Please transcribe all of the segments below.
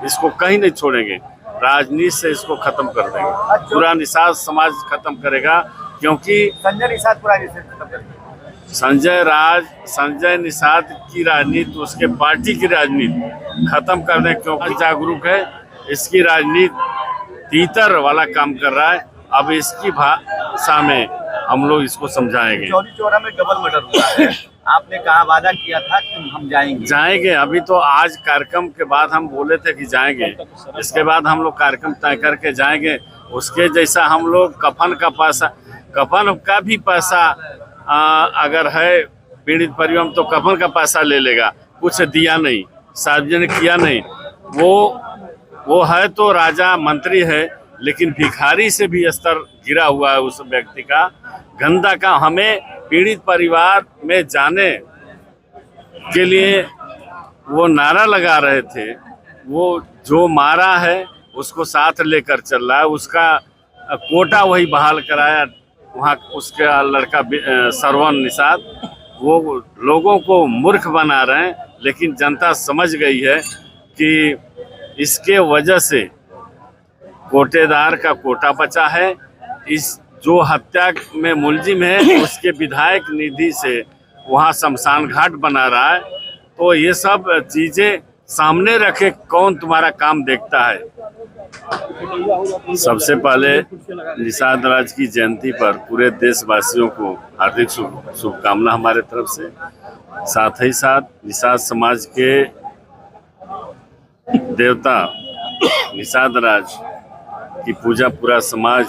इसको कहीं नहीं छोड़ेंगे। राजनीति से इसको खत्म कर देंगे, पूरा निषाद समाज खत्म करेगा। क्योंकि संजय निषाद पूरा खत्म करेंगे। संजय निषाद की राजनीति, उसके पार्टी की राजनीति खत्म कर दें। क्योंकि जागरूक है, इसकी राजनीति तीतर वाला काम कर रहा है। अब इसकी भाषा में हम लोग इसको समझाएंगे। चौरी चौरा में डबल मर्डर हुआ है, आपने कहा वादा किया था कि हम जाएंगे। अभी तो आज कार्यक्रम के बाद हम बोले थे कि जाएंगे, इसके बाद हम लोग कार्यक्रम तय करके जाएंगे। उसके जैसा हम लोग कफन का भी पैसा अगर है पीड़ित परिवार तो कफन का पैसा ले लेगा, कुछ दिया नहीं, सार्वजनिक किया नहीं। वो है तो राजा मंत्री है, लेकिन भिखारी से भी स्तर गिरा हुआ है उस व्यक्ति का, गंदा का। हमें पीड़ित परिवार में जाने के लिए वो नारा लगा रहे थे, वो जो मारा है उसको साथ लेकर चल रहा है, उसका कोटा वही बहाल कराया वहाँ, उसका लड़का श्रवण निषाद। वो लोगों को मूर्ख बना रहे हैं, लेकिन जनता समझ गई है कि इसके वजह से कोटेदार का कोटा बचा है। इस जो हत्या में मुलजिम है उसके विधायक निधि से वहाँ शमशान घाट बना रहा है। तो ये सब चीजें सामने रखे कौन तुम्हारा काम देखता है। सबसे पहले निषाद राज की जयंती पर पूरे देशवासियों को हार्दिक शुभकामना हमारे तरफ से। साथ ही साथ निषाद समाज के देवता निषाद राज की पूजा पूरा समाज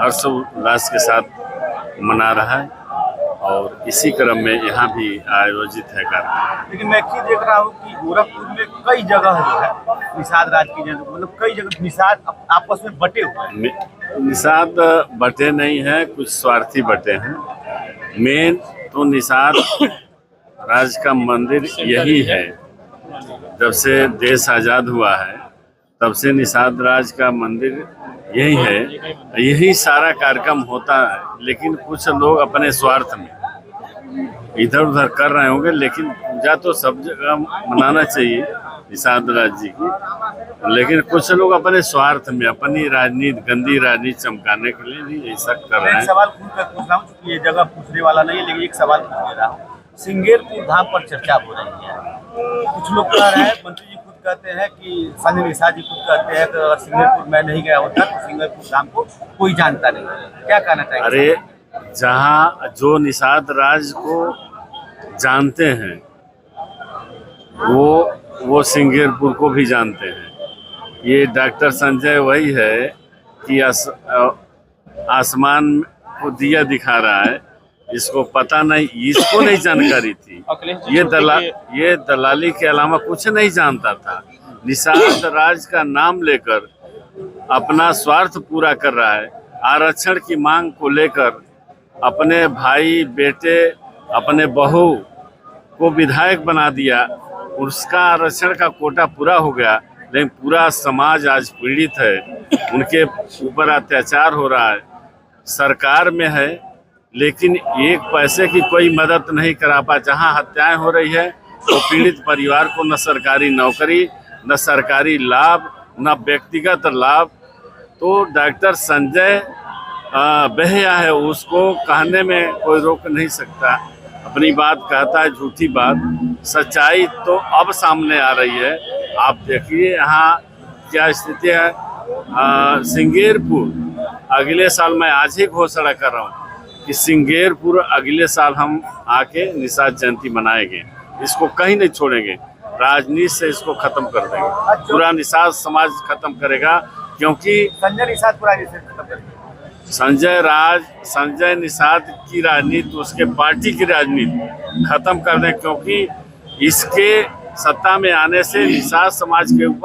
हर्षोल्लास के साथ मना रहा है, और इसी क्रम में यहाँ भी आयोजित है कार्यक्रम। लेकिन मैं एक चीज देख रहा हूँ कि गोरखपुर में कई जगह जो है निषाद राज की जयंती, मतलब कई जगह निषाद आपस में बटे हुए हैं। निषाद बटे नहीं है, कुछ स्वार्थी बटे हैं। मेन तो निषाद राज का मंदिर यही है, जब से देश आज़ाद हुआ है तब से निषाद राज का मंदिर यही है, यही सारा कार्यक्रम होता है। लेकिन कुछ लोग अपने स्वार्थ में इधर उधर कर रहे होंगे, लेकिन पूजा तो सब जगह मनाना चाहिए निषाद राज जी की। लेकिन कुछ लोग अपने स्वार्थ में अपनी राजनीति, गंदी राजनीति चमकाने के लिए भी ऐसा कर रहे हैं। एक सवाल पूछ रहा हूँ, ये जगह पूछने वाला नहीं है, लेकिन एक सवाल पूछ ले रहा हूँ। सिंगेरपुर धाम पर चर्चा हो रही है, कुछ लोग कह रहे हैं, मंत्री जी खुद कहते हैं कि संजय निषाद जी खुद कहते हैं कि अगर सिंगेरपुर मैं नहीं गया होता तो सिंगेरपुर धाम को कोई जानता नहीं। क्या कहना चाहिए? अरे जहाँ जो निषाद राज को जानते हैं वो सिंगेरपुर को भी जानते हैं। ये डॉक्टर संजय वही है कि आसमान को दिया दिखा रहा है, इसको पता नहीं, इसको नहीं जानकारी थी। ये दलाली के अलावा कुछ नहीं जानता था। निषाद राज का नाम लेकर अपना स्वार्थ पूरा कर रहा है। आरक्षण की मांग को लेकर अपने भाई, बेटे, अपने बहू को विधायक बना दिया, उसका आरक्षण का कोटा पूरा हो गया। लेकिन पूरा समाज आज पीड़ित है, उनके ऊपर अत्याचार हो रहा है, सरकार में है, लेकिन एक पैसे की कोई मदद नहीं करा पा। जहाँ हत्याएं हो रही है तो पीड़ित परिवार को न सरकारी नौकरी, न सरकारी लाभ, न व्यक्तिगत लाभ। तो डॉक्टर संजय बेहया है, उसको कहने में कोई रोक नहीं सकता। अपनी बात कहता है, झूठी बात। सच्चाई तो अब सामने आ रही है। आप देखिए यहाँ क्या स्थिति है। सिंगेरपुर अगले साल, मैं आज ही घोषणा कर रहा हूँ कि सिंगेरपुर अगले साल हम आके निषाद जयंती मनाएंगे। इसको कहीं नहीं छोड़ेंगे, राजनीति से इसको खत्म कर देंगे, पूरा निषाद समाज खत्म करेगा। क्योंकि संजय निषाद पूरा खत्म करेंगे। संजय निषाद की राजनीति, उसके पार्टी की राजनीति खत्म कर दें। क्योंकि इसके सत्ता में आने से निषाद समाज के ऊपर